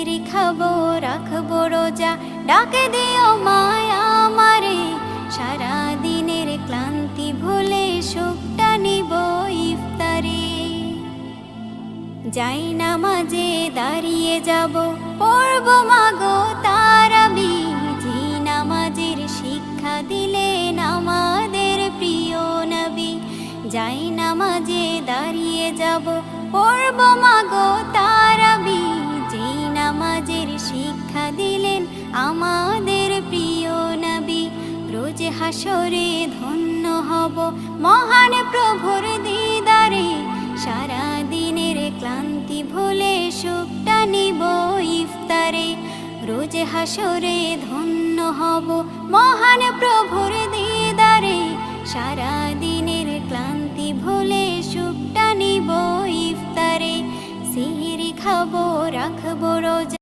খাবো রাখবো রোজা, ডাকে দিও মায়া আমারে। সারা দিনের ক্লান্তি ভুলে সুখটা নিব ইফতারে। যাই নামাজে দাঁড়িয়ে যাব, পড়ব মাগো তারাবি। যে নামাজের শিক্ষা দিলেন আমাদের প্রিয় নবী। যাই নামাজে দাঁড়িয়ে যাব, পড়ব মাগো তারাবি। যে নামাজের শিক্ষা দিলেন আমাদের প্রিয় নবী। রোজ হাসরে ধন্য হব মহান প্রভুর দিদারে। সারা দিনের ক্লান্তি ভুলে সুখটা নিব ইফতারে। রোজ হাসরে ধন্য হব মহান প্রভুর দিদারে। সারা দিনের ক্লান্তি ভুলে সুখটা নিব ইফতারে। সিহরি খাবো রাখবো রোজা,